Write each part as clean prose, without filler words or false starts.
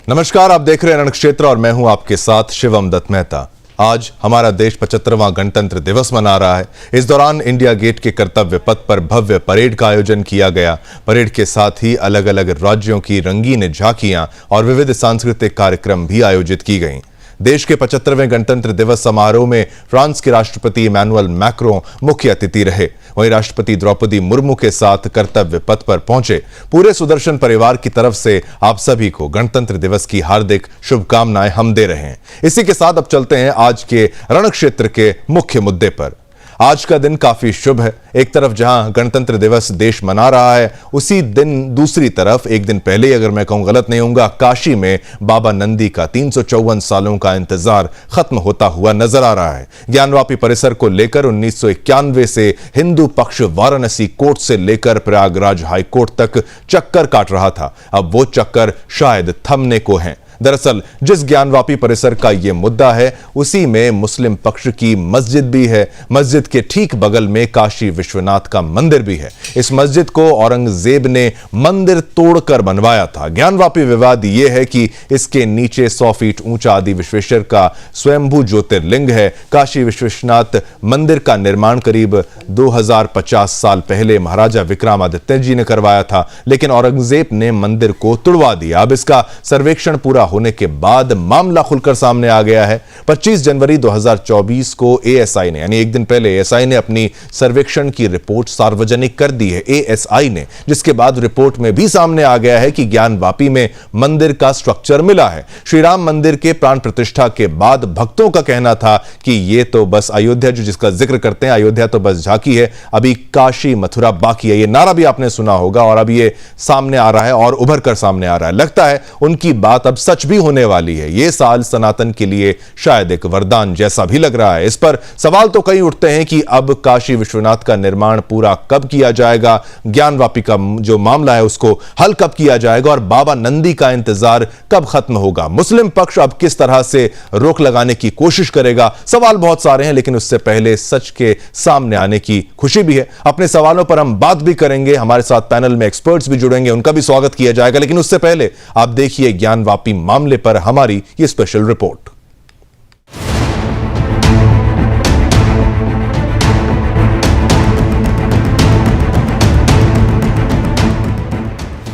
नमस्कार, आप देख रहे हैं रणक्षेत्र और मैं हूं आपके साथ शिवम दत्त मेहता। आज हमारा देश 75वां गणतंत्र दिवस मना रहा है। इस दौरान इंडिया गेट के कर्तव्य पथ पर भव्य परेड का आयोजन किया गया। परेड के साथ ही अलग अलग राज्यों की रंगीन झांकियां और विविध सांस्कृतिक कार्यक्रम भी आयोजित की गईं। देश के 75वें गणतंत्र दिवस समारोह में फ्रांस के राष्ट्रपति इमैनुअल मैक्रों मुख्य अतिथि रहे। वहीं राष्ट्रपति द्रौपदी मुर्मू के साथ कर्तव्य पथ पर पहुंचे पूरे सुदर्शन परिवार की तरफ से आप सभी को गणतंत्र दिवस की हार्दिक शुभकामनाएं हम दे रहे हैं। इसी के साथ अब चलते हैं आज के रणक्षेत्र के मुख्य मुद्दे पर। आज का दिन काफी शुभ है। एक तरफ जहां गणतंत्र दिवस देश मना रहा है, उसी दिन दूसरी तरफ एक दिन पहले ही, अगर मैं कहूं गलत नहीं होऊंगा, काशी में बाबा नंदी का 354 सालों का इंतजार खत्म होता हुआ नजर आ रहा है। ज्ञानवापी परिसर को लेकर 1991 से हिंदू पक्ष वाराणसी कोर्ट से लेकर प्रयागराज हाई कोर्ट तक चक्कर काट रहा था। अब वो चक्कर शायद थमने को है। दरअसल जिस ज्ञानवापी परिसर का यह मुद्दा है, उसी में मुस्लिम पक्ष की मस्जिद भी है। मस्जिद के ठीक बगल में काशी विश्वनाथ का मंदिर भी है। इस मस्जिद को औरंगजेब ने मंदिर तोड़कर बनवाया था। ज्ञानवापी विवाद यह है कि इसके नीचे 100 फीट ऊंचा आदि विश्वेश्वर का स्वयंभू ज्योतिर्लिंग है। काशी विश्वनाथ मंदिर का निर्माण करीब 2050 साल पहले महाराजा विक्रमादित्य जी ने करवाया था, लेकिन औरंगजेब ने मंदिर को तुड़वा दिया। अब इसका सर्वेक्षण पूरा होने के बाद मामला खुलकर सामने आ गया है। 25 जनवरी 2024 को एएसआई ने, यानी एक दिन पहले एएसआई ने अपनी सर्वेक्षण की रिपोर्ट सार्वजनिक कर दी है। एएसआई ने, जिसके बाद रिपोर्ट में भी सामने आ गया है कि ज्ञानवापी में मंदिर का स्ट्रक्चर मिला है। श्री राम मंदिर के प्राण प्रतिष्ठा के बाद भक्तों का कहना था कि यह तो बस अयोध्या, जो जिसका जिक्र करते हैं, अयोध्या तो बस झांकी है, अभी काशी मथुरा बाकी है। यह नारा भी आपने सुना होगा और अब यह सामने आ रहा है और उभर कर सामने आ रहा है। लगता है उनकी बात अब सच भी होने वाली है। यह साल सनातन के लिए शायद एक वरदान जैसा भी लग रहा है। इस पर सवाल तो कई उठते हैं कि अब काशी विश्वनाथ का निर्माण पूरा कब किया जाएगा, ज्ञानवापी का जो मामला है उसको हल कब किया जाएगा और बाबा नंदी का इंतजार कब खत्म होगा। मुस्लिम पक्ष अब किस तरह से रोक लगाने की कोशिश करेगा। सवाल बहुत सारे हैं, लेकिन उससे पहले सच के सामने आने की खुशी भी है। अपने सवालों पर हम बात भी करेंगे। हमारे साथ पैनल में एक्सपर्ट्स भी जुड़ेंगे, उनका भी स्वागत किया जाएगा। लेकिन उससे पहले आप देखिए ज्ञानवापी मामले पर हमारी ये स्पेशल रिपोर्ट।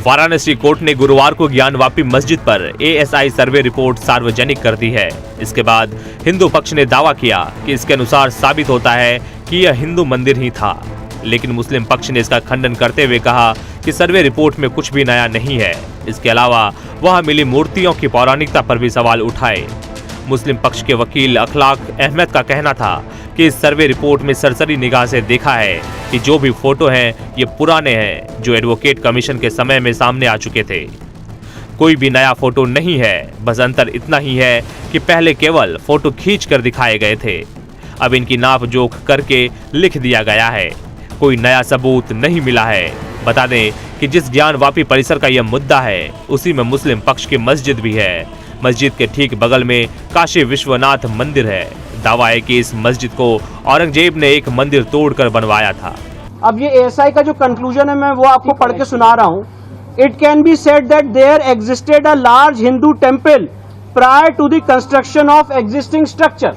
वाराणसी कोर्ट ने गुरुवार को ज्ञानवापी मस्जिद पर एएसआई सर्वे रिपोर्ट सार्वजनिक कर दी है। इसके बाद हिंदू पक्ष ने दावा किया कि इसके अनुसार साबित होता है कि यह हिंदू मंदिर ही था, लेकिन मुस्लिम पक्ष ने इसका खंडन करते हुए कहा कि सर्वे रिपोर्ट में कुछ भी नया नहीं है। इसके अलावा वहां मिली मूर्तियों की पौराणिकता पर भी सवाल उठाए। मुस्लिम पक्ष के वकील अखलाक अहमद का कहना था कि इस सर्वे रिपोर्ट में सरसरी निगाह से देखा है कि जो भी फोटो हैं ये पुराने हैं, जो एडवोकेट कमीशन के समय में सामने आ चुके थे। कोई भी नया फोटो नहीं है, बस अंतर इतना ही है कि पहले केवल फोटो खींच कर दिखाए गए थे, अब इनकी नाप जोख करके लिख दिया गया है। कोई नया सबूत नहीं मिला है। बता दें कि जिस ज्ञानवापी परिसर का यह मुद्दा है, उसी में मुस्लिम पक्ष की मस्जिद भी है। मस्जिद के ठीक बगल में काशी विश्वनाथ मंदिर है। दावा है कि इस मस्जिद को औरंगजेब ने एक मंदिर तोड़कर बनवाया था। अब ये एएसआई का जो कंक्लूजन है, मैं वो आपको पढ़ के सुना रहा हूँ। It can be said that there existed a large Hindu temple prior to the construction of existing structure.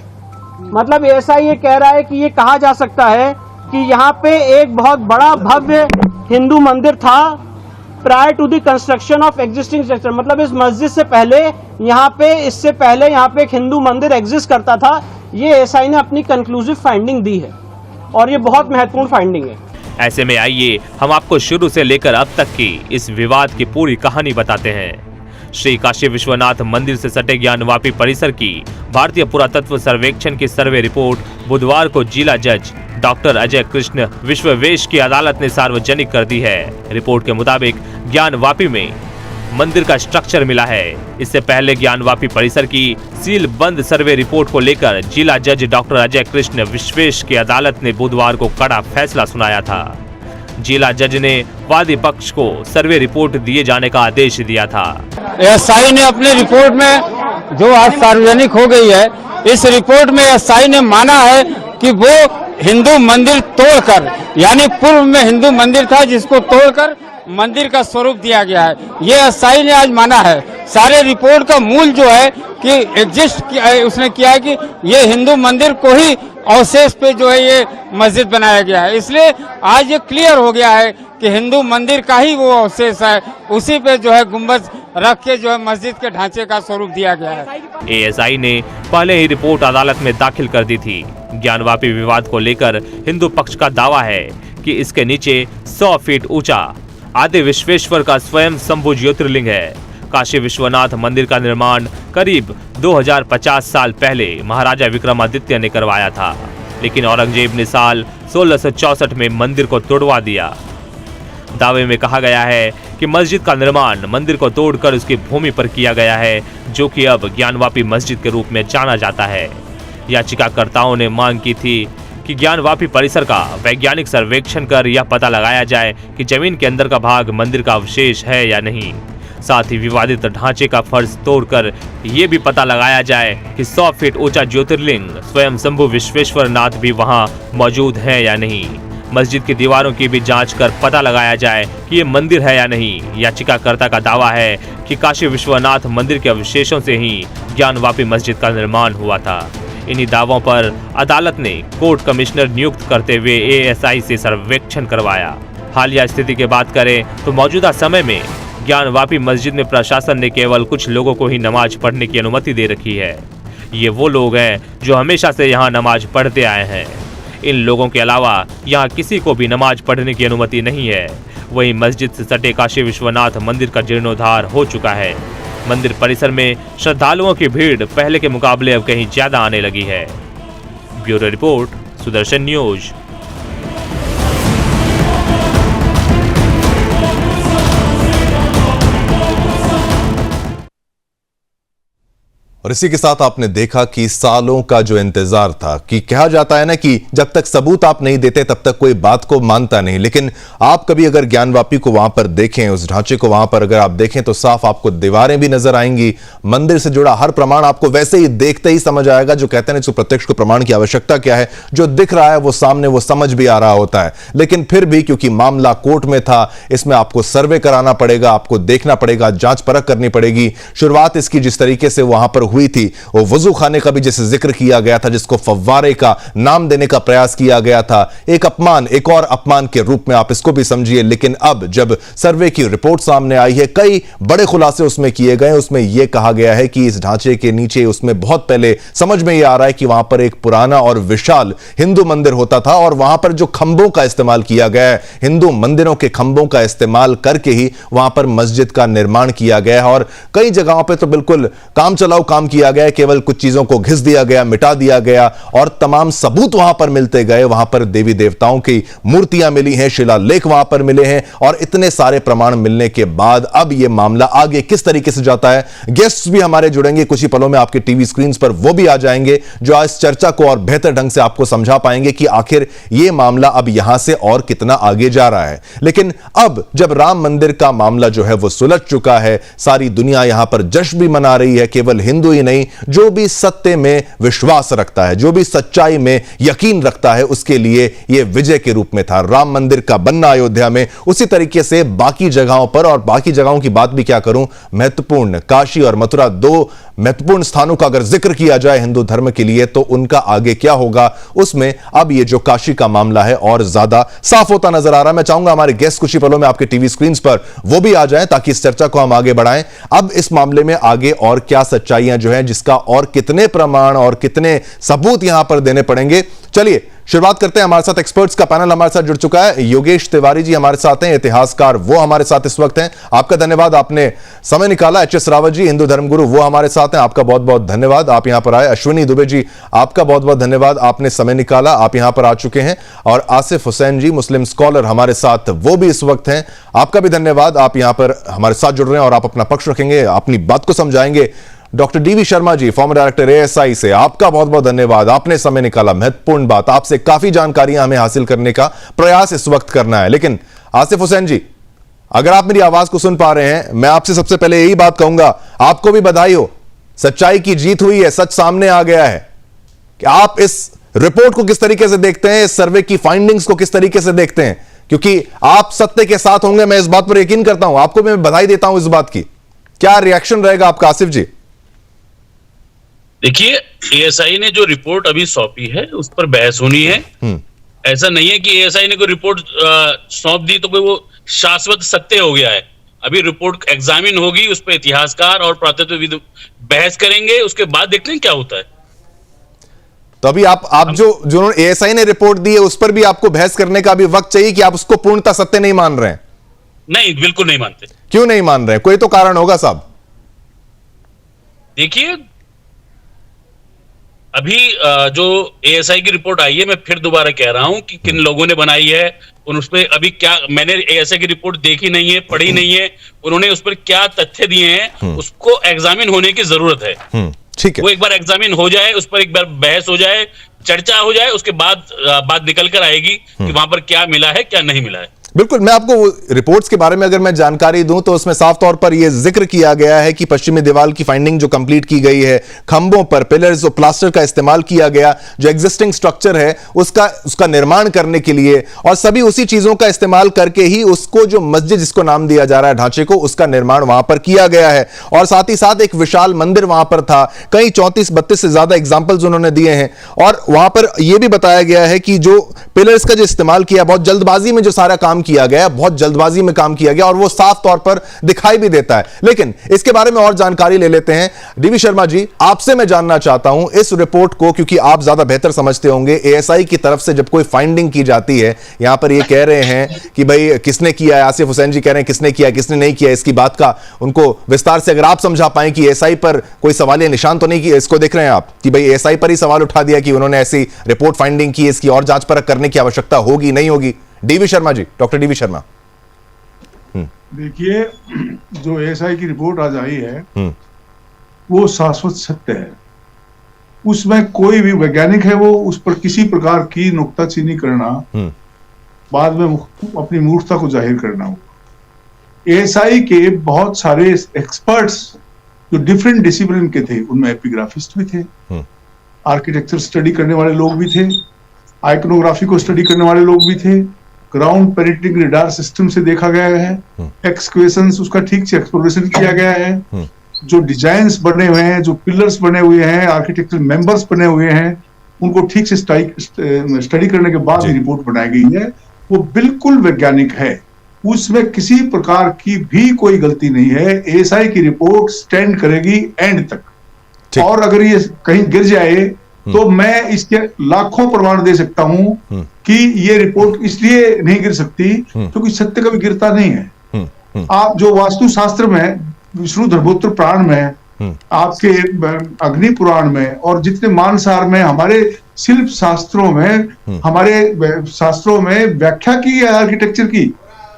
मतलब एएसआई ये कह रहा है कि ये कहा जा सकता है कि यहाँ पे एक बहुत बड़ा भव्य हिंदू मंदिर था prior to the construction of existing structure. मतलब इस मस्जिद से पहले यहाँ पे, इससे पहले यहाँ पे एक हिंदू मंदिर एग्जिस्ट करता था। ये एएसआई ने अपनी कंक्लूसिव फाइंडिंग दी है और ये बहुत महत्वपूर्ण फाइंडिंग है। ऐसे में आइए हम आपको शुरू से लेकर अब तक की इस विवाद की पूरी कहानी बताते हैं। श्री काशी विश्वनाथ मंदिर से सटे ज्ञानवापी परिसर की भारतीय पुरातत्व सर्वेक्षण की सर्वे रिपोर्ट बुधवार को जिला जज डॉक्टर अजय कृष्ण विश्ववेश की अदालत ने सार्वजनिक कर दी है। रिपोर्ट के मुताबिक ज्ञानवापी में मंदिर का स्ट्रक्चर मिला है। इससे पहले ज्ञानवापी परिसर की सील बंद सर्वे रिपोर्ट को लेकर जिला जज डॉक्टर अजय कृष्ण विश्वेश की अदालत ने बुधवार को कड़ा फैसला सुनाया था। जिला जज ने वादी पक्ष को सर्वे रिपोर्ट दिए जाने का आदेश दिया था। एएसआई ने अपनी रिपोर्ट में, जो आज सार्वजनिक हो गई है, इस रिपोर्ट में एएसआई ने माना है कि वो हिंदू मंदिर तोड़कर, यानी पूर्व में हिंदू मंदिर था जिसको तोड़कर मंदिर का स्वरूप दिया गया है। ये एएसआई ने आज माना है। सारे रिपोर्ट का मूल जो है कि उसने किया है कि ये हिंदू मंदिर को ही अवशेष पे जो है ये मस्जिद बनाया गया है। इसलिए आज ये क्लियर हो गया है कि हिंदू मंदिर का ही वो अवशेष है, उसी पे जो है गुंबद रख के जो है मस्जिद के ढांचे का स्वरूप दिया गया है। एएसआई ने पहले ही रिपोर्ट अदालत में दाखिल कर दी थी। ज्ञानवापी विवाद को लेकर हिंदू पक्ष का दावा है कि इसके नीचे 100 फीट ऊंचा आदि विश्वेश्वर का स्वयं शंभु ज्योतिर्लिंग है। काशी विश्वनाथ मंदिर का निर्माण करीब 2050 साल पहले महाराजा विक्रमादित्य ने करवाया था, लेकिन औरंगजेब ने साल 1664 में मंदिर को तोड़वा दिया। दावे में कहा गया है कि मस्जिद का निर्माण मंदिर को तोड़कर उसकी भूमि पर किया गया है, जो कि अब ज्ञानवापी मस्जिद के रूप में जाना जाता है। याचिकाकर्ताओं ने मांग की थी कि ज्ञानवापी परिसर का वैज्ञानिक सर्वेक्षण कर यह पता लगाया जाए कि जमीन के अंदर का भाग मंदिर का अवशेष है या नहीं। साथ ही विवादित ढांचे का फर्श तोड़कर ये भी पता लगाया जाए कि 100 फीट ऊंचा ज्योतिर्लिंग स्वयं शंभु विश्वेश्वर नाथ भी वहां मौजूद है या नहीं। मस्जिद की दीवारों की भी जांच कर पता लगाया जाए कि ये मंदिर है या नहीं। याचिकाकर्ता का दावा है कि काशी विश्वनाथ मंदिर के अवशेषों से ही ज्ञानवापी मस्जिद का निर्माण हुआ था। इन्हीं दावों पर अदालत ने कोर्ट कमिश्नर नियुक्त करते हुए एएसआई से सर्वेक्षण करवाया। हालिया स्थिति की बात करें तो मौजूदा समय में ज्ञानवापी मस्जिद में प्रशासन ने केवल कुछ लोगों को ही नमाज पढ़ने की अनुमति दे रखी है। ये वो लोग हैं जो हमेशा से यहाँ नमाज पढ़ते आए हैं। इन लोगों के अलावा यहाँ किसी को भी नमाज पढ़ने की अनुमति नहीं है। वहीं मस्जिद से सटे काशी विश्वनाथ मंदिर का जीर्णोद्धार हो चुका है। मंदिर परिसर में श्रद्धालुओं की भीड़ पहले के मुकाबले अब कहीं ज्यादा आने लगी है। Bureau report, Sudarshan news. और इसी के साथ आपने देखा कि सालों का जो इंतजार था, कि कहा जाता है ना कि जब तक सबूत आप नहीं देते तब तक कोई बात को मानता नहीं। लेकिन आप कभी अगर ज्ञानवापी को वहां पर देखें, उस ढांचे को वहां पर अगर आप देखें तो साफ आपको दीवारें भी नजर आएंगी। मंदिर से जुड़ा हर प्रमाण आपको वैसे ही देखते ही समझ आएगा। जो कहते हैं इसको प्रत्यक्ष को प्रमाण की आवश्यकता क्या है, जो दिख रहा है वो सामने वो समझ भी आ रहा होता है। लेकिन फिर भी क्योंकि मामला कोर्ट में था, इसमें आपको सर्वे कराना पड़ेगा, आपको देखना पड़ेगा, जांच परख करनी पड़ेगी। शुरुआत इसकी जिस तरीके से वहां पर हुई थी, वो वजू खाने का भी जैसे जिक्र किया गया था, जिसको फव्वारे का नाम देने का प्रयास किया गया था, एक अपमान, एक और अपमान के रूप में आप इसको भी समझिए। लेकिन अब जब सर्वे की रिपोर्ट सामने आई है, कई बड़े खुलासे उसमें किए गए। उसमें यह कहा गया है कि इस ढांचे के नीचे, उसमें बहुत पहले समझ में यह आ रहा है कि वहां पर एक पुराना और विशाल हिंदू मंदिर होता था, और वहां पर जो खंभों का इस्तेमाल किया गया है, हिंदू मंदिरों के खंभों का इस्तेमाल करके ही वहां पर मस्जिद का निर्माण किया गया है। और कई जगहों पर तो बिल्कुल काम चलाओ काम किया गया, केवल कुछ चीजों को घिस दिया गया, मिटा दिया गया, और तमाम सबूत वहां पर मिलते गए। वहां पर देवी देवताओं की मूर्तियां मिली हैं, शिलालेख वहां पर मिले हैं, और इतने सारे प्रमाण मिलने के बाद अब यह मामला आगे किस तरीके से जाता है। गेस्ट्स भी हमारे जुड़ेंगे कुछ ही पलों में आपके टीवी स्क्रीन पर, वो भी आ जाएंगे जो आज चर्चा को और बेहतर ढंग से आपको समझा पाएंगे कि आखिर यह मामला अब यहां से और कितना आगे जा रहा है। लेकिन अब जब राम मंदिर का मामला जो है वो सुलझ चुका है, सारी दुनिया यहां पर जश्न भी मना रही है। केवल हिंदू ही नहीं, जो भी सत्य में विश्वास रखता है, जो भी सच्चाई में यकीन रखता है, उसके लिए यह विजय के रूप में था राम मंदिर का बनना अयोध्या में। उसी तरीके से बाकी जगहों पर, और बाकी जगहों की बात भी क्या करूं, महत्वपूर्ण काशी और मथुरा, दो महत्वपूर्ण स्थानों का अगर जिक्र किया जाए हिंदू धर्म के लिए, तो उनका आगे क्या होगा, उसमें अब यह जो काशी का मामला है और ज्यादा साफ होता नजर आ रहा है। मैं चाहूंगा हमारे गेस्ट कुछ ही पलों में आपके टीवी स्क्रीन पर वो भी आ जाएं, ताकि इस चर्चा को हम आगे बढ़ाएं। अब इस मामले में आगे और क्या सच्चाइयां जो है, जिसका और कितने प्रमाण और कितने सबूत यहां पर देने पड़ेंगे, चलिए शुरुआत करते हैं। हमारे साथ एक्सपर्ट्स का पैनल हमारे साथ जुड़ चुका है। योगेश तिवारी जी हमारे साथ हैं, इतिहासकार, वो हमारे साथ इस वक्त हैं। आपका धन्यवाद, आपने समय निकाला। एचएस रावत जी, हिंदू धर्मगुरु, वो हमारे साथ हैं, आपका बहुत बहुत धन्यवाद, आप यहां पर आए। अश्विनी दुबे जी, आपका बहुत बहुत धन्यवाद, आपने समय निकाला, आप यहां पर आ चुके हैं। और आसिफ हुसैन जी, मुस्लिम स्कॉलर, हमारे साथ वो भी इस वक्त हैं, आपका भी धन्यवाद, आप यहां पर हमारे साथ जुड़ रहे हैं और आप अपना पक्ष रखेंगे, अपनी बात को समझाएंगे। Doctor DV Sharma ji, farmer director ASI से, आपका बहुत बहुत धन्यवाद, आपने समय निकाला। महत्वपूर्ण बात, आपसे काफी जानकारियां हमें हासिल करने का प्रयास इस वक्त करना है। लेकिन आसिफ हुसैन जी, अगर आप मेरी आवाज को सुन पा रहे हैं, मैं आपसे सबसे पहले यही बात कहूंगा, आपको भी बधाई हो, सच्चाई की जीत हुई है, सच सामने आ गया है। कि आप इस रिपोर्ट को किस तरीके से देखते हैं, इस सर्वे की फाइंडिंग्स को किस तरीके से देखते हैं, क्योंकि आप सत्य के साथ होंगे, मैं इस बात पर यकीन करता हूं, आपको मैं बधाई देता हूं इस बात की। क्या रिएक्शन रहेगा आपका आसिफ जी? देखिए, एएसआई ने जो रिपोर्ट अभी सौंपी है उस पर बहस होनी है। ऐसा नहीं है कि एएसआई ने कोई रिपोर्ट सौंप दी तो कोई वो शाश्वत सत्य हो गया है। अभी रिपोर्ट एग्जामिन होगी, उस पर इतिहासकार और पुरातत्वविद बहस करेंगे, उसके बाद देखते हैं क्या होता है। तो अभी आप जो एएसआई ने रिपोर्ट दी है उस पर भी आपको बहस करने का अभी वक्त चाहिए कि आप उसको पूर्णतः सत्य नहीं मान रहे हैं? नहीं, बिल्कुल नहीं मानते। क्यों नहीं मान रहे हैं? कोई तो कारण होगा साहब। देखिए, अभी जो एएसआई की रिपोर्ट आई है, मैं फिर दोबारा कह रहा हूं कि किन लोगों ने बनाई है, उस पर अभी क्या, मैंने एएसआई की रिपोर्ट देखी नहीं है, पढ़ी नहीं है, उन्होंने उस पर क्या तथ्य दिए हैं, उसको एग्जामिन होने की जरूरत है। ठीक है, वो एक बार एग्जामिन हो जाए, उस पर एक बार बहस हो जाए, चर्चा हो जाए, उसके बाद बात निकल कर आएगी कि वहां पर क्या मिला है, क्या नहीं मिला है। बिल्कुल। मैं आपको रिपोर्ट्स के बारे में अगर मैं जानकारी दूं तो उसमें साफ तौर पर यह जिक्र किया गया है कि पश्चिमी दीवार की फाइंडिंग जो कंप्लीट की गई है, खंभों पर पिलर्स और प्लास्टर का इस्तेमाल किया गया, जो एग्जिस्टिंग स्ट्रक्चर है उसका निर्माण करने के लिए, और सभी उसी चीजों का इस्तेमाल करके ही उसको जो मस्जिद जिसको नाम दिया जा रहा है ढांचे को, उसका निर्माण वहां पर किया गया है। और साथ ही साथ एक विशाल मंदिर वहां पर था। कई 34-32 से ज्यादा एग्जाम्पल्स उन्होंने दिए हैं। और वहां पर यह भी बताया गया है कि जो पिलर्स का जो इस्तेमाल किया, बहुत जल्दबाजी में जो सारा काम किया गया, बहुत जल्दबाजी में काम किया गया, और वो साफ तौर पर दिखाई भी देता है। लेकिन इसके बारे में और जानकारी ले लेते हैं। डीवी शर्मा जी, आपसे मैं जानना चाहता हूं इस रिपोर्ट को, क्योंकि आप ज्यादा बेहतर समझते होंगे। एएसआई की तरफ से जब कोई फाइंडिंग की जाती है, यहां पर ये कह रहे हैं कि भाई किसने किया है, आसिफ हुसैन जी कह रहे हैं किसने किया, किसने नहीं किया, इसकी बात का उनको विस्तार से अगर आप समझा पाएं कि एएसआई पर कोई सवालिया निशान तो नहीं किया, इसको देख रहे हैं आप कि भाई एएसआई पर ही सवाल उठा दिया कि उन्होंने ऐसी रिपोर्ट फाइंडिंग की, इसकी और जांच परख करने की आवश्यकता होगी नहीं होगी? DV Sharma ji, doctor DV Sharma. देखिए, जो एएसआई की रिपोर्ट आज आई है वो शाश्वत सत्य है। उसमें कोई भी वैज्ञानिक है वो उस पर किसी प्रकार की नुक्ताचीनी करना, बाद में अपनी मूर्खता को जाहिर करना हो। एएसआई के बहुत सारे एक्सपर्ट्स जो डिफरेंट डिसिप्लिन के थे, उनमें एपिग्राफिस्ट भी थे, आर्किटेक्चर स्टडी करने वाले लोग भी थे, आइकनोग्राफी को स्टडी करने वाले लोग भी थे, ग्राउंड पेनिट्रेटिंग रेडार सिस्टम से देखा गया है, एक्सक्वेशंस उसका ठीक से एक्सप्लोरेशन किया गया है, जो डिजाइन्स बने हुए हैं, जो पिलर्स बने हुए हैं, आर्किटेक्चरल मेंबर्स बने हुए हैं, उनको ठीक से स्टडी करने के बाद ही रिपोर्ट बनाई गई है। वो बिल्कुल वैज्ञानिक है, उसमें किसी प्रकार की भी कोई गलती नहीं है। एएसआई की रिपोर्ट स्टैंड करेगी एंड तक, और अगर ये कहीं गिर जाए तो मैं इसके लाखों प्रमाण दे सकता हूं कि ये रिपोर्ट इसलिए नहीं गिर सकती क्योंकि सत्य कभी गिरता नहीं है। आप जो वास्तुशास्त्र में, विष्णु धर्मोत्तर पुराण में, आपके अग्नि पुराण में, और जितने मानसार में, हमारे शिल्प शास्त्रों में, हमारे शास्त्रों में व्याख्या की है आर्किटेक्चर की,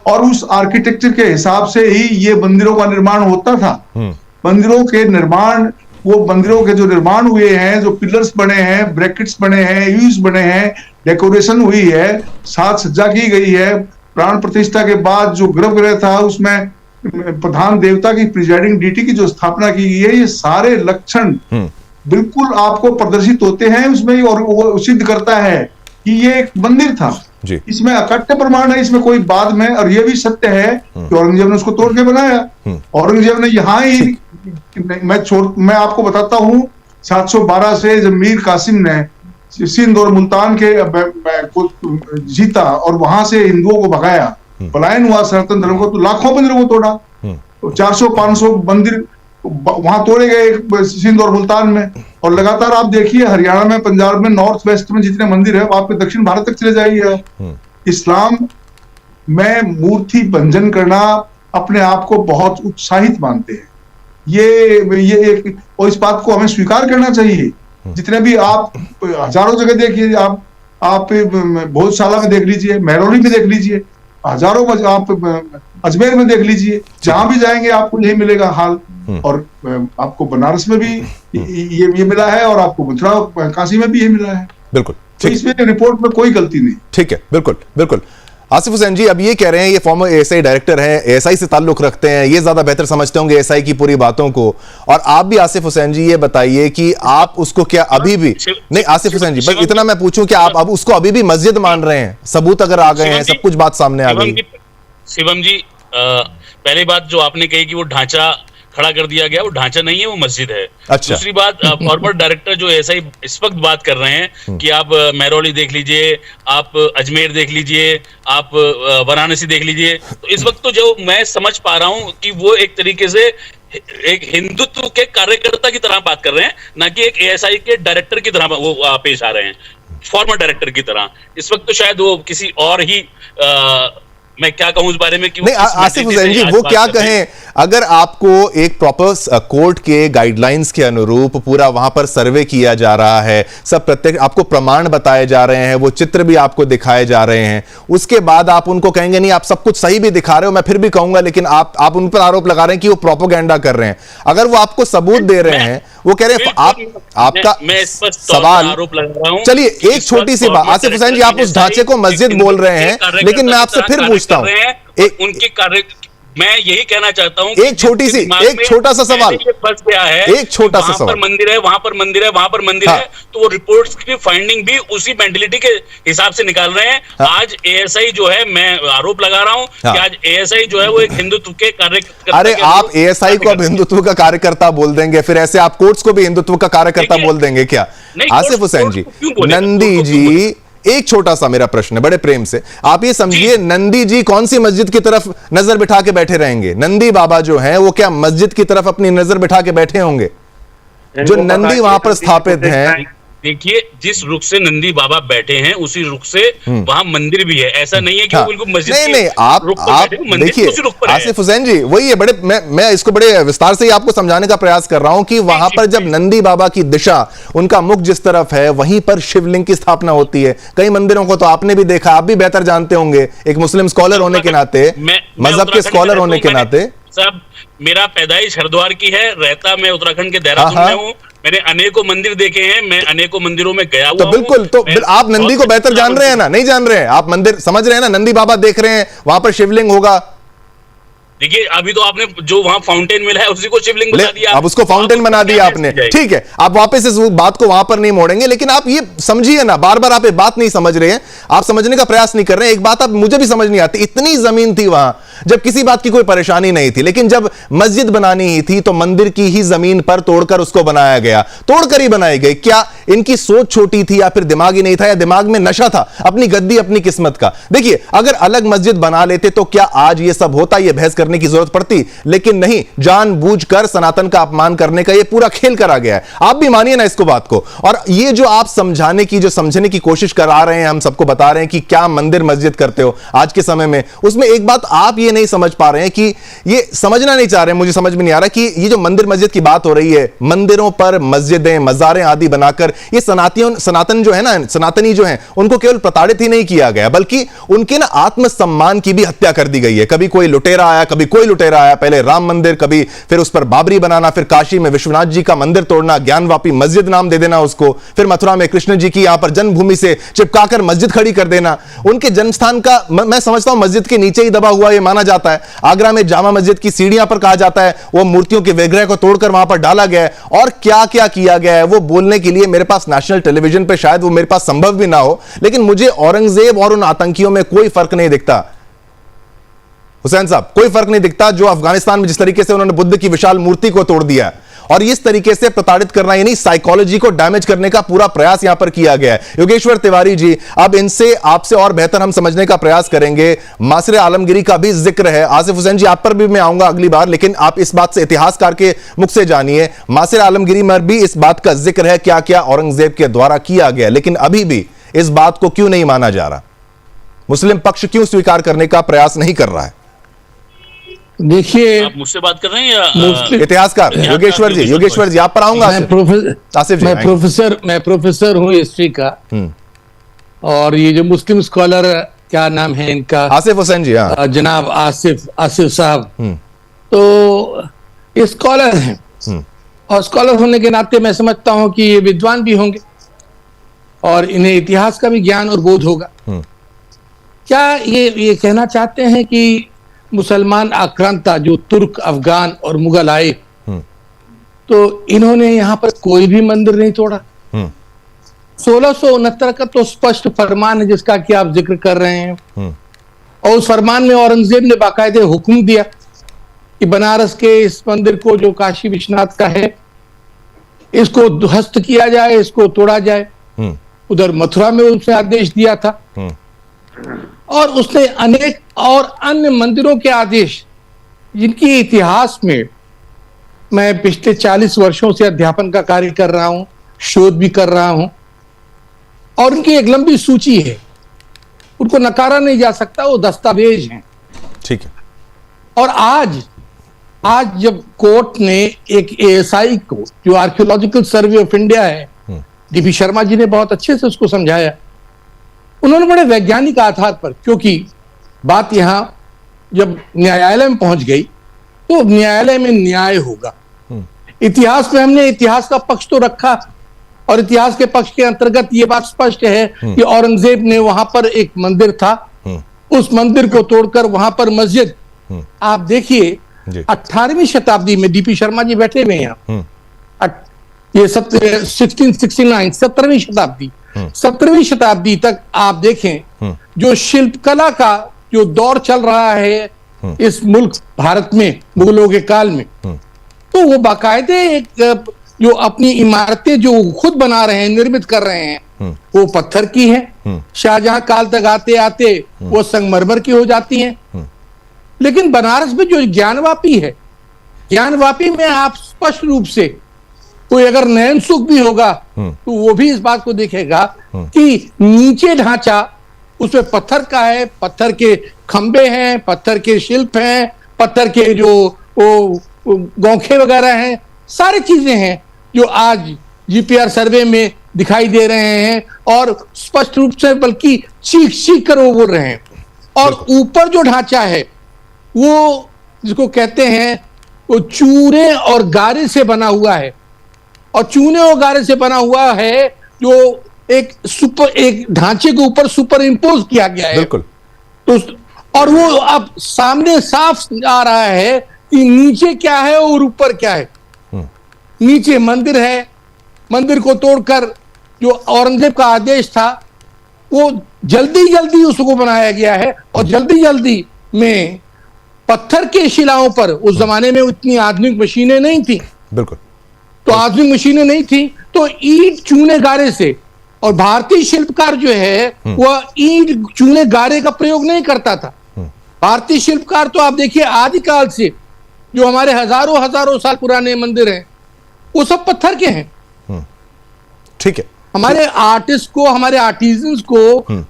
और उस आर्किटेक्चर के हिसाब से ही ये मंदिरों का निर्माण होता था। मंदिरों के निर्माण, वो मंदिरों के जो निर्माण हुए हैं, जो पिलर्स बने हैं, ब्रैकेट्स बने हैं, यूज बने हैं, डेकोरेशन हुई है, साज सज्जा की गई है, प्राण प्रतिष्ठा के बाद जो गर्भगृह था उसमें प्रधान देवता की प्रिजाइडिंग डीटी की जो स्थापना की गई है, ये सारे लक्षण बिल्कुल आपको प्रदर्शित होते हैं उसमें, और वो सिद्ध करता है कि ये एक मंदिर था। इसमें अकट्ठ प्रमाण है, इसमें कोई बाद में, और ये भी सत्य है कि औरंगजेब ने उसको तोड़ के बनाया। औरंगजेब ने यहाँ ही, मैं आपको बताता हूँ, 712 से जब मीर कासिम ने सिंध और मुल्तान के को जीता और वहां से हिंदुओं को भगाया, पलायन हुआ सनातन धर्म को, तो लाखों मंदिरों को तोड़ा, तो 400-500 मंदिर वहां तोड़े गए सिंध और मुल्तान में। और लगातार आप देखिए हरियाणा में, पंजाब में, नॉर्थ वेस्ट में जितने मंदिर है, आपके दक्षिण भारत तक चले जाइए। इस्लाम में मूर्ति भंजन करना अपने आप को बहुत उत्साहित मानते हैं। ये एक, और इस बात को हमें स्वीकार करना चाहिए। जितने भी आप हजारों जगह देखिए, आप भोजशाला में देख लीजिए, महरौली में देख लीजिए, हजारों आप अजमेर में देख लीजिए, जहां भी जाएंगे आपको यही मिलेगा हाल। और आपको बनारस में भी ये मिला है, और आपको मथुरा काशी में भी ये मिला है। बिल्कुल, तो इसमें रिपोर्ट में कोई गलती नहीं। ठीक है, बिल्कुल बिल्कुल। आसिफ हुसैन जी, अब ये कह रहे हैं, ये फॉर्मर एएसआई डायरेक्टर हैं, एएसआई से ताल्लुक रखते हैं, ये ज्यादा बेहतर समझते होंगे एएसआई की पूरी बातों को। और आप भी आसिफ हुसैन जी ये बताइए कि आप उसको क्या अभी भी नहीं, आसिफ हुसैन जी बस इतना मैं पूछूं कि आप अब उसको अभी भी मस्जिद मान रहे हैं? सबूत अगर आ गए हैं, सब कुछ बात सामने आ गई। शिवम जी, पहली बात जो आपने कही कि वो ढांचा खड़ा कर दिया गया, वो ढांचा नहीं है, वो मस्जिद है। अच्छा। दूसरी बात, फॉर्मर डायरेक्टर जो एएसआई इस वक्त बात कर रहे हैं कि आप महरौली देख लीजिए, आप अजमेर देख लीजिए, आप वाराणसी देख लीजिए, तो इस वक्त तो जो मैं समझ पा रहा हूं कि वो एक तरीके से एक हिंदुत्व के कार्यकर्ता की तरह बात कर रहे हैं, ना कि एक एएसआई के डायरेक्टर की तरह वो पेश आ रहे हैं, फॉर्मर डायरेक्टर की तरह। इस वक्त तो शायद वो किसी और ही मैं क्या कहूं उस बारे में कि नहीं, आसिफ हुसैन जी वो क्या कहें, अगर आपको एक प्रॉपर कोर्ट के गाइडलाइंस के अनुरूप पूरा वहां पर सर्वे किया जा रहा है, सब प्रत्यक्ष आपको प्रमाण बताए जा रहे हैं, वो चित्र भी आपको दिखाए जा रहे हैं, उसके बाद आप उनको कहेंगे नहीं आप सब कुछ सही भी दिखा रहे हो, मैं फिर भी कहूंगा लेकिन आप उन पर आरोप लगा रहे हैं कि वो प्रोपोगेंडा कर रहे हैं। अगर वो आपको सबूत दे रहे हैं, वो कह रहे हैं आपका सवाल, आरोप लगा रहा हूं। चलिए एक छोटी सी बात, आसिफ हुसैन जी आप उस ढांचे को मस्जिद बोल रहे हैं, लेकिन मैं आपसे फिर पूछता हूं, उनके कार्य, मैं यही कहना चाहता हूं, एक छोटी सी, एक छोटा सा सवाल, फंस गया है, एक छोटा सा सवाल, मंदिर है, वहां पर मंदिर है, वहां पर मंदिर है, तो वो रिपोर्ट्स की फाइंडिंग भी उसी मेंटलिटी के हिसाब से निकाल रहे हैं। आज एएसआई जो है, मैं आरोप लगा रहा हूं कि आज एएसआई जो है वो एक हिंदुत्व के कार्यकर्ता। अरे आप एएसआई को अब हिंदुत्व का कार्यकर्ता बोल देंगे, फिर ऐसे आप कोर्ट्स को भी हिंदुत्व का कार्यकर्ता बोल देंगे क्या? आसिफ हुसैन जी, नंदी जी, एक छोटा सा मेरा प्रश्न है बड़े प्रेम से, आप ये समझिए नंदी जी कौन सी मस्जिद की तरफ नजर बिठा के बैठे रहेंगे? नंदी बाबा जो हैं वो क्या मस्जिद की तरफ अपनी नजर बिठा के बैठे होंगे? जो नंदी वहां पर स्थापित हैं, देखिए जिस रुख से नंदी बाबा बैठे हैं उसी रुख से वहां मंदिर भी है, ऐसा नहीं है कि वो बिल्कुल मस्जिद नहीं आप देखिए आसिफ हुसैन जी, वही है बड़े, मैं इसको बड़े विस्तार से ही आपको समझाने का प्रयास कर रहा हूं कि वहां पर जब नंदी बाबा की दिशा, उनका मुख जिस तरफ है, वहीं पर शिवलिंग की स्थापना होती है। कई मंदिरों को तो आपने भी देखा, आप भी बेहतर जानते होंगे एक मुस्लिम स्कॉलर होने के नाते, मजहब के स्कॉलर होने के नाते। साहब मेरा पैदाइश हरिद्वार की है, रहता मैं उत्तराखंड के देहरादून में हूँ, मैंने अनेकों मंदिर देखे हैं, मैं अनेकों मंदिरों में गया हुआ तो बिल्कुल, तो आप नंदी को बेहतर जान रहे हैं ना? नहीं जान रहे हैं आप, मंदिर समझ रहे हैं ना, नंदी बाबा देख रहे हैं, वहां पर शिवलिंग होगा। देखिए अभी तो आपने जो वहां फाउंटेन मिला है उसी को शिवलिंग बना दिया, अब उसको फाउंटेन बना दिया आपने, ठीक है, आप वापस इस बात को वहां पर नहीं मोड़ेंगे, लेकिन आप ये समझिए ना, बार बार आप एक बात नहीं समझ रहे हैं, आप समझने का प्रयास नहीं कर रहे हैं। एक बात आप मुझे भी समझ नहीं आती, इतनी जमीन थी वहां जब किसी बात की कोई परेशानी नहीं थी, लेकिन जब मस्जिद बनानी ही थी तो मंदिर की ही जमीन पर तोड़कर उसको बनाया गया, तोड़कर ही बनाई गई। क्या इनकी सोच छोटी थी या फिर दिमाग ही नहीं था, या दिमाग में नशा था अपनी गद्दी अपनी किस्मत का? देखिए अगर अलग मस्जिद बना लेते तो क्या आज ये सब होता, ये बहस करने की जरूरत पड़ती? लेकिन नहीं, जानबूझकर सनातन का अपमान करने का ये पूरा खेल करा गया है। आप भी मानिए ना इसको बात को, और ये जो आप समझाने की, जो समझने की कोशिश करा रहे हैं, हम सबको बता रहे हैं कि क्या मंदिर मस्जिद करते हो आज के समय में, उसमें एक बात आप ये नहीं समझ पा रहे हैं कि ये समझना नहीं चाह रहे हैं, मुझे समझ में नहीं आ रहा कि ये जो मंदिर मस्जिद की बात हो रही है, मंदिरों पर मस्जिदें मज़ारें आदि बनाकर ये सनातन जो है ना, सनातनी जो है, उनको केवल प्रताड़ित ही नहीं किया गया बल्कि उनके ना आत्मसम्मान की भी हत्या कर दी गई है। कभी कोई लुटेरा आया, कभी कोई लुटेरा आया, पहले राम मंदिर, कभी फिर उस पर बाबरी बनाना, फिर काशी में विश्वनाथ जी का मंदिर तोड़ना, ज्ञानवापी मस्जिद नाम दे देना उसको, फिर मथुरा में कृष्ण जी की यहां पर जन्मभूमि से चिपकाकर मस्जिद खड़ी कर देना। उनके जन्मस्थान का मैं समझता हूं मस्जिद के नीचे ही दबा हुआ यह माना जाता है। आगरा में जामा मस्जिद की सीढ़ियां पर कहा जाता है वो मूर्तियों के विग्रह को तोड़कर वहां पर डाला गया है, और क्या क्या किया गया है वो बोलने के लिए मेरे पास नेशनल टेलीविजन पर शायद वो मेरे पास संभव भी ना हो, लेकिन मुझे औरंगजेब और उन आतंकियों में कोई फर्क नहीं दिखता। हुसैन साहब, कोई फर्क नहीं दिखता जो अफगानिस्तान में जिस तरीके से उन्होंने बुद्ध की विशाल मूर्ति को तोड़ दिया है, और इस तरीके से प्रताड़ित करना, यानी साइकोलॉजी को डैमेज करने का पूरा प्रयास यहां पर किया गया है। योगेश्वर तिवारी जी, अब इनसे आपसे और बेहतर हम समझने का प्रयास करेंगे। मासिर आलमगीरी का भी जिक्र है। आसिफ हुसैन जी, आप पर भी मैं आऊंगा अगली बार, लेकिन आप इस बात से इतिहासकार के मुख से जानिए, मासिर आलमगीरी में भी इस बात का जिक्र है क्या क्या औरंगजेब के द्वारा किया गया, लेकिन अभी भी इस बात को क्यों नहीं माना जा रहा? मुस्लिम पक्ष क्यों स्वीकार करने का प्रयास नहीं कर रहा है? देखिए, आप मुझसे बात कर रहे हैं या इतिहासकार योगेश्वर जी आप पर आऊंगा। मैं प्रोफेसर हूं हिस्ट्री का, और ये जो मुस्लिम स्कॉलर, क्या नाम है इनका, आसिफ हुसैन जी, जनाब आसिफ साहब, तो ये स्कॉलर हैं, और स्कॉलर होने के नाते मैं समझता हूं कि ये विद्वान भी होंगे और इन्हें इतिहास का भी ज्ञान और बोध होगा। क्या ये कहना चाहते हैं कि मुसलमान आक्रांता जो तुर्क, अफगान और मुगल आए, तो इन्होंने यहां पर कोई भी मंदिर नहीं तोड़ा? 1669 का तो स्पष्ट फरमान है जिसका कि आप जिक्र कर रहे हैं, और उस फरमान में औरंगजेब ने बाकायदे हुक्म दिया कि बनारस के इस मंदिर को जो काशी विश्वनाथ का है इसको ध्वस्त किया जाए, इसको तोड़ा जाए। उधर मथुरा में उसने आदेश दिया था और उसने अनेक और अन्य मंदिरों के आदेश, जिनकी इतिहास में मैं पिछले 40 वर्षों से अध्यापन का कार्य कर रहा हूं, शोध भी कर रहा हूं, और उनकी एक लंबी सूची है, उनको नकारा नहीं जा सकता, वो दस्तावेज हैं। ठीक है। और आज जब कोर्ट ने एक एएसआई को, जो आर्कियोलॉजिकल सर्वे ऑफ इंडिया है, डीपी शर्मा जी ने बहुत अच्छे से उसको समझाया, उन्होंने बड़े वैज्ञानिक आधार पर, क्योंकि बात यहां जब न्यायालय में पहुंच गई तो न्यायालय में न्याय होगा। इतिहास में हमने इतिहास का पक्ष तो रखा, और इतिहास के पक्ष के अंतर्गत ये बात स्पष्ट है कि औरंगजेब ने वहां पर एक मंदिर था, उस मंदिर को तोड़कर वहां पर मस्जिद, आप देखिए 18वीं शताब्दी में, डीपी शर्मा जी बैठे हुए हैं, ये 1669 17वीं शताब्दी, 17वीं शताब्दी तक आप देखें जो शिल्पकला का जो दौर चल रहा है इस मुल्क भारत में मुगलों के काल में, तो वो बाकायदे एक जो अपनी इमारतें जो खुद बना रहे हैं, निर्मित कर रहे हैं, वो पत्थर की हैं। शाहजहां काल तक आते आते वो संगमरमर की हो जाती हैं। लेकिन बनारस में जो ज्ञानवापी है, ज्ञानवापी में आप स्पष्ट रूप से, कोई अगर नयन सुख भी होगा तो वो भी इस बात को देखेगा कि नीचे ढांचा उसमें पत्थर का है, पत्थर के खंबे हैं, पत्थर के शिल्प हैं, पत्थर के जो गौखे वगैरह हैं, सारी चीजें हैं जो आज जीपीआर सर्वे में दिखाई दे रहे हैं, और स्पष्ट रूप से बल्कि चीख कर वो बोल रहे हैं। और ऊपर जो ढांचा है वो जिसको कहते हैं वो चूने और गारे से बना हुआ है, और चूने और गारे से बना हुआ है जो एक ढांचे के ऊपर सुपर इम्पोज किया गया है। बिल्कुल। तो और वो अब सामने साफ आ रहा है कि नीचे क्या है और ऊपर क्या है। नीचे मंदिर है, मंदिर को तोड़कर जो औरंगजेब का आदेश था वो जल्दी उसको बनाया गया है, और जल्दी में पत्थर के शिलाओं पर, उस जमाने में इतनी आधुनिक मशीनें नहीं थी। बिल्कुल। तो आधुनिक मशीनें नहीं थी, तो ईंट चूने गारे से, और भारतीय शिल्पकार जो है वह ईंट चूने गारे का प्रयोग नहीं करता था। भारतीय शिल्पकार तो आप देखिए आदिकाल से जो हमारे हजारों साल पुराने मंदिर हैं वो सब पत्थर के हैं। ठीक है। हमारे आर्टिस्ट को, हमारे आर्टिजन्स को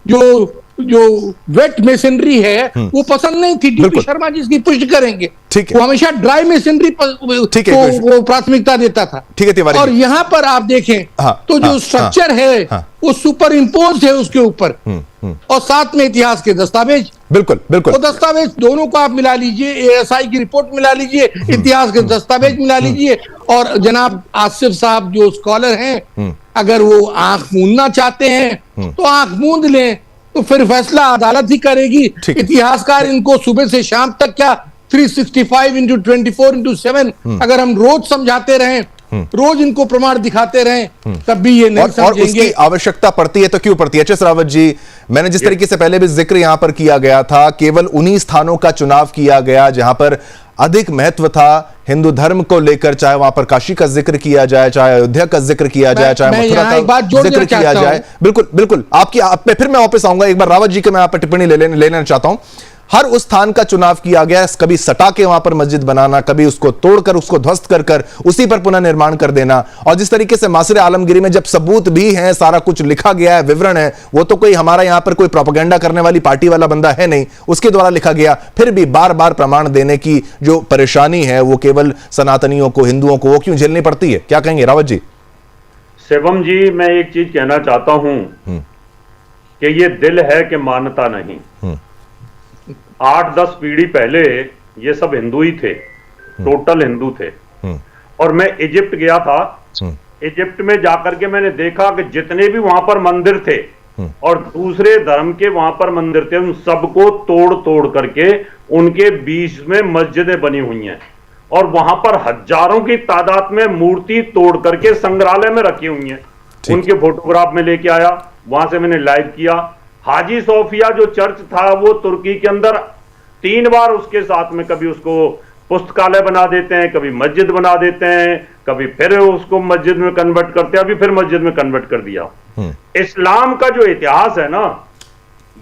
जो वेट मेसनरी है वो पसंद नहीं थी। डीपी शर्मा जी इसकी पुष्टि करेंगे। ठीक है। वो हमेशा ड्राई मेसनरी को वो प्राथमिकता देता था। ठीक है तिवारी। और यहाँ पर आप देखें तो जो स्ट्रक्चर है वो सुपर इम्पोज है उसके ऊपर, और साथ में इतिहास के दस्तावेज। बिल्कुल। वो दस्तावेज दोनों को आप मिला लीजिए, एएसआई की रिपोर्ट मिला लीजिए, इतिहास के दस्तावेज मिला लीजिए, और जनाब आसिफ साहब जो स्कॉलर हैं, अगर वो आंख मूंदना चाहते हैं तो आंख मूंद लें, तो फिर फैसला अदालत ही करेगी। इतिहासकार इनको सुबह से शाम तक क्या 365 into 24 into 7 अगर हम रोज समझाते रहें, रोज इनको प्रमाण दिखाते रहें, तब भी ये नहीं समझेंगे। और उसकी आवश्यकता पड़ती है तो क्यों पड़ती है? एच.एस. रावत जी, मैंने जिस तरीके से पहले भी जिक्र यहां पर किया गया था, केवल उन्हीं स्थानों का चुनाव किया गया जहां पर अधिक महत्व था हिंदू धर्म को लेकर, चाहे वहां पर काशी का जिक्र किया जाए, चाहे अयोध्या का जिक्र किया जाए, चाहे मथुरा का जिक्र किया जाए। बिल्कुल आप फिर मैं वापस आऊंगा, एक बार रावत जी के मैं यहाँ पर टिप्पणी लेना चाहता हूं। हर उस स्थान का चुनाव किया गया, कभी सटा के वहां पर मस्जिद बनाना, कभी उसको तोड़कर, उसको ध्वस्त कर उसी पर पुनः निर्माण कर देना, और जिस तरीके से मासरे आलमगिरी में जब सबूत भी हैं, सारा कुछ लिखा गया है, विवरण है, वो तो कोई हमारा यहां पर कोई प्रोपेगेंडा करने वाली पार्टी वाला बंदा है नहीं, उसके द्वारा लिखा गया, फिर भी बार बार प्रमाण देने की जो परेशानी है वो केवल सनातनियों को, हिंदुओं को, वो क्यों झेलनी पड़ती है? क्या कहेंगे रावत जी? शिवम जी, मैं एक चीज कहना चाहता हूं कि ये दिल है कि मानता नहीं। 8-10 पीढ़ी पहले ये सब हिंदू ही थे, टोटल हिंदू थे। और मैं इजिप्ट गया था, इजिप्ट में जाकर के मैंने देखा कि जितने भी वहां पर मंदिर थे और दूसरे धर्म के वहां पर मंदिर थे, उन सबको तोड़ करके उनके बीच में मस्जिदें बनी हुई हैं, और वहां पर हजारों की तादाद में मूर्ति तोड़ करके संग्रहालय में रखी हुई हैं। उनके फोटोग्राफ में लेके आया, वहां से मैंने लाइव किया। हाजी सोफिया जो चर्च था वो तुर्की के अंदर 3 बार उसके साथ में कभी उसको पुस्तकालय बना देते हैं, कभी मस्जिद बना देते हैं, कभी फिर उसको मस्जिद में कन्वर्ट करते हैं, अभी फिर मस्जिद में कन्वर्ट कर दिया। इस्लाम का जो इतिहास है ना,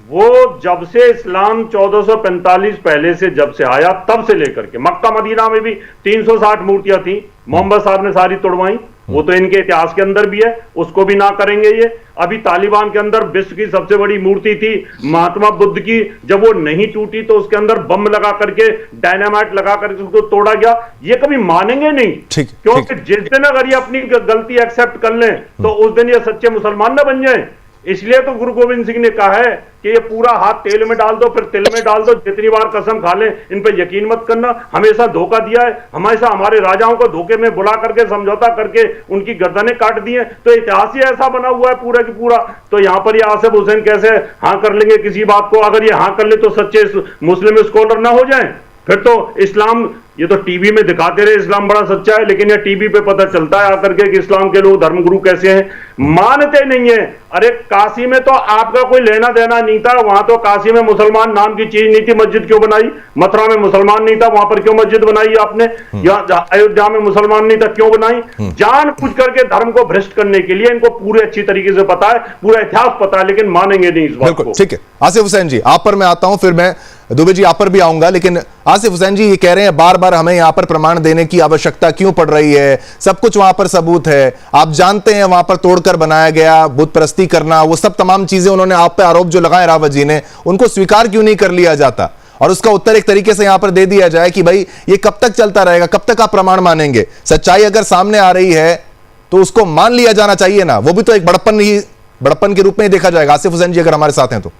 वो जब से इस्लाम 1445 पहले से जब से आया तब से लेकर के मक्का मदीना में भी 360 मूर्तियां थी, मोहम्मद साहब ने सारी तोड़वाई, वो तो इनके इतिहास के अंदर भी है, उसको भी ना करेंगे ये। अभी तालिबान के अंदर विश्व की सबसे बड़ी मूर्ति थी महात्मा बुद्ध की, जब वो नहीं टूटी तो उसके अंदर बम लगा करके, डायनामाइट लगा करके उसको तोड़ा गया। ये कभी मानेंगे नहीं, क्योंकि जिस दिन अगर ये अपनी गलती एक्सेप्ट कर लें तो उस दिन ये सच्चे मुसलमान ना बन जाएं। इसलिए तो गुरु गोविंद सिंह ने कहा है कि ये पूरा हाथ तेल में डाल दो, फिर तिल में डाल दो, जितनी बार कसम खा लें इन पे यकीन मत करना। हमेशा धोखा दिया है, हमेशा हमारे राजाओं को धोखे में बुला करके समझौता करके उनकी गर्दनें काट दी हैं। तो इतिहास ही ऐसा बना हुआ है पूरा की पूरा। तो यहाँ पर ये आसिफ हुसैन कैसे हाँ कर लेंगे किसी बात को? अगर ये हाँ कर ले तो सच्चे मुस्लिम स्कॉलर ना हो जाए? फिर तो इस्लाम, ये तो टीवी में दिखाते रहे इस्लाम बड़ा सच्चा है, लेकिन ये टीवी पे पता चलता है आकर के कि इस्लाम के लोग धर्मगुरु कैसे हैं, मानते नहीं है। अरे काशी में तो आपका कोई लेना देना नहीं था, वहां तो काशी में मुसलमान नाम की चीज नहीं थी, मस्जिद क्यों बनाई? मथुरा में मुसलमान नहीं था, वहां पर क्यों मस्जिद बनाई आपने? अयोध्या में मुसलमान नहीं था, क्यों बनाई? जानबूझ करके धर्म को भ्रष्ट करने के लिए इनको पूरे अच्छी तरीके से पता है, पूरा इतिहास पता है, लेकिन मानेंगे नहीं इस बात को। ठीक है आसिफ हुसैन जी, आप पर मैं आता हूं, फिर मैं दुबे जी आप पर भी आऊंगा। लेकिन आसिफ हुसैन जी ये कह रहे हैं बार बार हमें यहां पर प्रमाण देने की आवश्यकता क्यों पड़ रही है? सब कुछ वहां पर सबूत है, आप जानते हैं वहां पर तोड़कर बनाया गया, बुत परस्ती करना, वो सब तमाम चीजें उन्होंने आप पे आरोप जो लगाए रावत जी ने, उनको स्वीकार क्यों नहीं कर लिया जाता? और उसका उत्तर एक तरीके से यहां पर दे दिया जाए कि भाई ये कब तक चलता रहेगा, कब तक आप प्रमाण मानेंगे? सच्चाई अगर सामने आ रही है तो उसको मान लिया जाना चाहिए ना, वो भी तो एक बड़प्पन के रूप में ही देखा जाएगा। आसिफ हुसैन जी अगर हमारे साथ हैं तो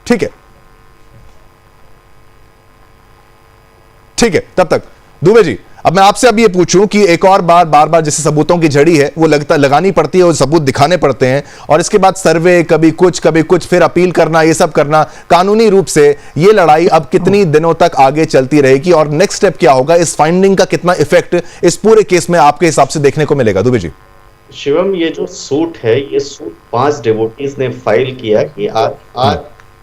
ठीक है। तब तक दुबे जी, अब मैं आपसे अब ये पूछूं कि एक और बार बार जैसे सबूतों की झड़ी है वो लगानी पड़ती है, वो सबूत दिखाने पड़ते हैं, और इसके बाद सर्वे, कभी कुछ फिर अपील करना, ये सब करना, कानूनी रूप से ये लड़ाई अब कितनी दिनों तक आगे चलती रहेगी और नेक्स्ट स्टेप क्या होगा? इस फाइंडिंग का कितना इफेक्ट इस पूरे केस में आपके हिसाब से देखने को मिलेगा? दुबे जी। शिवम, ये जो सूट है, ये सूट 5 डिवोटीज ने फाइल किया कि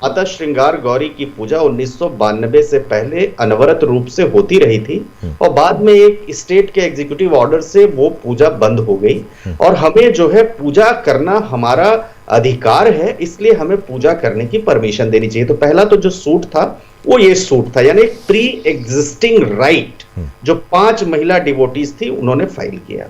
माता श्रृंगार गौरी की पूजा 1992 से पहले अनवरत रूप से होती रही थी, और बाद में एक स्टेट के एग्जीक्यूटिव ऑर्डर से वो पूजा बंद हो गई, और हमें जो है पूजा करना हमारा अधिकार है, इसलिए हमें पूजा करने की परमिशन देनी चाहिए। तो पहला तो जो सूट था वो ये सूट था, यानी एक प्री एग्जिस्टिंग राइट जो 5 महिला डिवोटीज थी उन्होंने फाइल किया।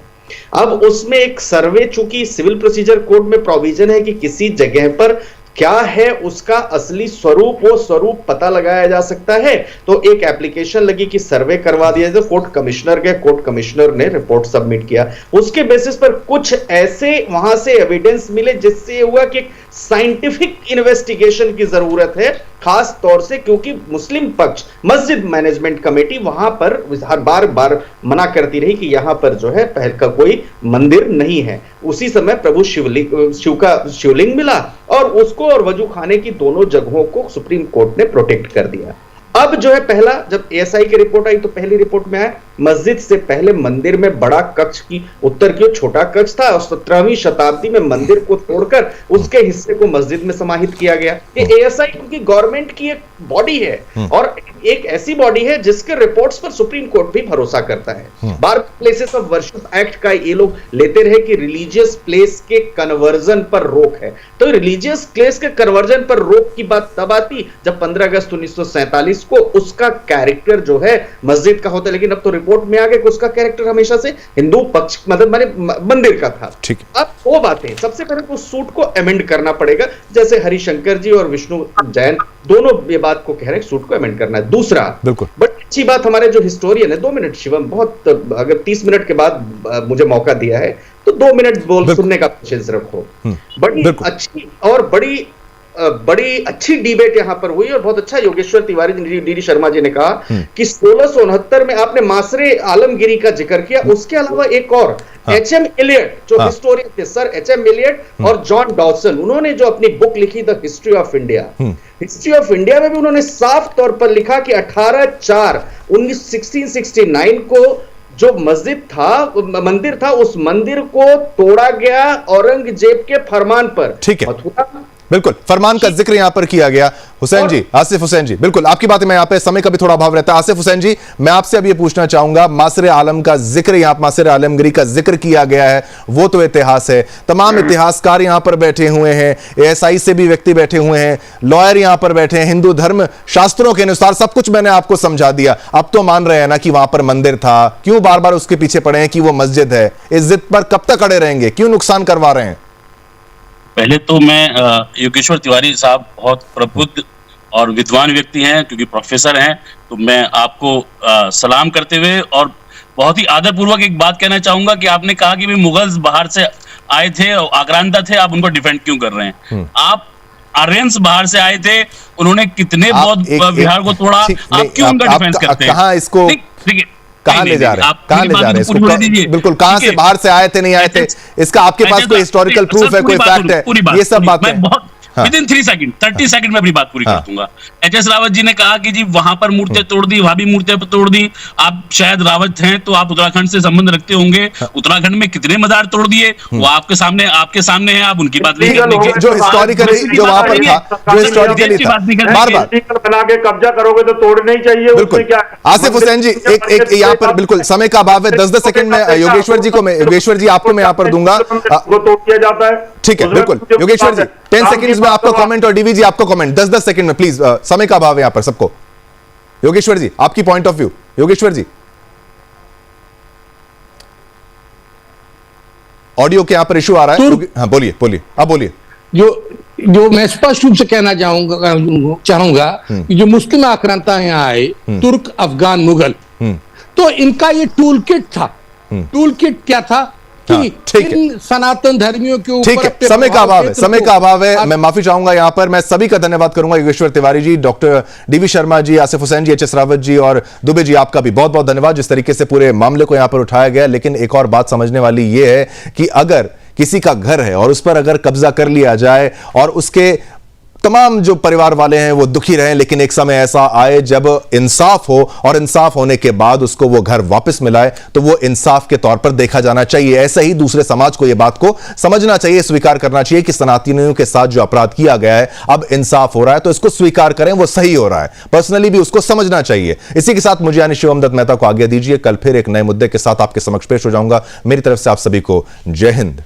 अब उसमें एक सर्वे, चूंकि सिविल प्रोसीजर कोड में प्रोविजन है कि किसी जगह पर क्या है उसका असली स्वरूप, वो स्वरूप पता लगाया जा सकता है, तो एक एप्लीकेशन लगी कि सर्वे करवा दिया जाए। कोर्ट कमिश्नर गए, कोर्ट कमिश्नर ने रिपोर्ट सबमिट किया। उसके बेसिस पर कुछ ऐसे वहां से एविडेंस मिले जिससे हुआ कि साइंटिफिक इन्वेस्टिगेशन की जरूरत है, खास तौर से क्योंकि मुस्लिम पक्ष, मस्जिद मैनेजमेंट कमेटी वहां पर हर बार मना करती रही कि यहां पर जो है पहल का कोई मंदिर नहीं है। उसी समय प्रभु शिव का शिवलिंग मिला और उसको और वजू खाने की दोनों जगहों को सुप्रीम कोर्ट ने प्रोटेक्ट कर दिया। अब जो है पहला, जब एएसआई की रिपोर्ट आई तो पहली रिपोर्ट में आया मस्जिद से पहले मंदिर में बड़ा कक्ष की उत्तर की ओर छोटा कक्ष था, और 17वीं शताब्दी में मंदिर को तोड़कर उसके हिस्से को मस्जिद में समाहित किया गया। ये एएसआई क्योंकि गवर्नमेंट की एक बॉडी है और एक ऐसी बॉडी है जिसके रिपोर्ट्स पर सुप्रीम कोर्ट भी भरोसा करता है। बार प्लेसेस ऑफ वर्शिप एक्ट का ये लोग लेते रहे कि रिलीजियस प्लेस के कन्वर्जन पर रोक है, तो रिलीजियस प्लेस के कन्वर्जन पर रोक की बात तब आती जब 15 अगस्त 1947 को उसका कैरेक्टर जो है मस्जिद का होता है, लेकिन अब तो रिपोर्ट में आ गया कि उसका कैरेक्टर हमेशा से हिंदू पक्ष मतलब मंदिर का था। ठीक। अब वो बातें, सबसे पहले तो सूट को अमेंड करना पड़ेगा, जैसे हरिशंकर जी और विष्णु जैन दोनों ये बात को कह रहे हैं सूट को अमेंड करना है। दूसरा, बिल्कुल बड़ी अच्छी बात, हमारे जो हिस्टोरियन है, 2 मिनट शिवम, बहुत अगर 30 मिनट के बाद मुझे मौका दिया है तो 2 मिनट बोल सुनने का पेशेंस रखो। बड़ी अच्छी और बड़ी अच्छी डिबेट यहां पर हुई और बहुत अच्छा योगेश्वर तिवारी जी, डी शर्मा जी ने कहा कि 1669 में आपने मासरे आलमगिरी का जिक्र किया, उसके अलावा एक और एचएम एलियट जो हिस्टोरियन थे, सर एचएम एलियट और जॉन डॉसन, उन्होंने जो अपनी बुक लिखी the history of India, history of India में भी उन्होंने साफ तौर पर लिखा कि 1669 को जो मस्जिद था, मंदिर था, उस मंदिर को तोड़ा गया औरंगजेब के फरमान पर। बिल्कुल, फरमान का जिक्र यहां पर किया गया। हुसैन जी, आसिफ हुसैन जी, बिल्कुल आपकी बातें, मैं यहां पे समय का भी थोड़ा अभाव रहता है। आसिफ हुसैन जी, मैं आपसे अब ये पूछना चाहूंगा, मासरे आलम का जिक्र, यहां मासरे आलमगिरी का जिक्र किया गया है, वो तो इतिहास है, तमाम इतिहासकार यहां पर बैठे हुए हैं, एएसआई से भी व्यक्ति बैठे हुए हैं, लॉयर यहां पर बैठे हैं, हिंदू धर्म शास्त्रों के अनुसार सब कुछ मैंने आपको समझा दिया। अब तो मान रहे हैं ना कि वहां पर मंदिर था, क्यों बार बार उसके पीछे पड़े हैं कि वो मस्जिद है? इस जिद पर कब तक अड़े रहेंगे? क्यों नुकसान करवा रहे हैं? पहले तो मैं योगेश्वर तिवारी साहब बहुत प्रबुद्ध और विद्वान व्यक्ति हैं, क्योंकि प्रोफेसर हैं, तो मैं आपको सलाम करते हुए और बहुत ही आदरपूर्वक एक बात कहना चाहूंगा कि आपने कहा कि मुगल्स बाहर से आए थे और आक्रांता थे, आप उनको डिफेंड क्यों कर रहे हैं? आप आर्यंस बाहर से आए थे, उन्होंने कितने बौद्ध विहार को तोड़ा, आप क्यों उनका डिफेंस करते हैं? कहां इसको कहां ले जा रहे हैं? कहां ले जा रहे हैं? बिल्कुल, कहां से बाहर से आए थे, नहीं आए थे, इसका आपके पास कोई हिस्टोरिकल प्रूफ है, कोई फैक्ट है? ये सब बातें विद इन 3 सेकंड 30 सेकंड में अपनी बात पूरी कर दूंगा। एचएस रावत जी ने कहा कि जी वहां पर मूर्तियां तोड़ दी, वहां भी मूर्तियां तोड़ दी। आप शायद रावत हैं तो आप उत्तराखंड से संबंध रखते होंगे, उत्तराखंड में कितने मजार तोड़ दिए वो आपके सामने है, आप उनकी बात नहीं करने, जो हिस्टोरिकली जो वहां पर था, जो हिस्टोरिकली था, बार बार बना के कब्जा करोगे तो तोड़ना ही चाहिए। बिल्कुल। आसिफ हुसैन जी, एक यहाँ पर बिल्कुल समय का अभाव है, 10-10 सेकंड में योगेश्वर जी को मैं, योगेश्वर जी आपको मैं यहाँ पर दूंगा, वो तोड़ दिया जाता है। ठीक है, बिल्कुल योगेश्वर जी, 10 सेकंड्स में आपका कमेंट, और डीवी जी आपका कमेंट 10-10 सेकंड में प्लीज, समय का अभाव है यहां पर सबको। योगेश्वर जी, आपकी point of view. Yogeshwar ji, audio के यहां पर इशू आ रहा है। हाँ बोलिए, आप बोलिए। जो मैं स्पष्ट रूप से कहना चाहूंगा कि जो मुस्लिम आक्रांता यहाँ आए, तुर्क, अफगान, मुगल, तो इनका ये टूल किट था। टूल किट क्या था कि इन सनातन धर्मियों के ऊपर, ठीक है, समय का अभाव है, मैं माफी चाहूंगा यहां पर। मैं सभी का धन्यवाद करूंगा, योगेश्वर तिवारी जी, डॉक्टर डीवी शर्मा जी, आसिफ हुसैन जी, एचएस रावत जी और दुबे जी, आपका भी बहुत बहुत धन्यवाद जिस तरीके से पूरे मामले को यहां पर उठाया गया। लेकिन एक और बात समझने वाली यह है कि अगर किसी का घर है और उस पर अगर कब्जा कर लिया जाए और उसके तमाम जो परिवार वाले हैं वो दुखी रहे, लेकिन एक समय ऐसा आए जब इंसाफ हो और इंसाफ होने के बाद उसको वो घर वापस मिलाए, तो वो इंसाफ के तौर पर देखा जाना चाहिए। ऐसे ही दूसरे समाज को ये बात को समझना चाहिए, स्वीकार करना चाहिए कि सनातनियों के साथ जो अपराध किया गया है अब इंसाफ हो रहा है, तो इसको स्वीकार करें, वो सही हो रहा है। पर्सनली भी उसको समझना चाहिए। इसी के साथ मुझे यानी शिवम दत्त मेहता को आज्ञा दीजिए। कल फिर एक नए मुद्दे के साथ आपके समक्ष पेश हो जाऊंगा। मेरी तरफ से आप सभी को जय हिंद।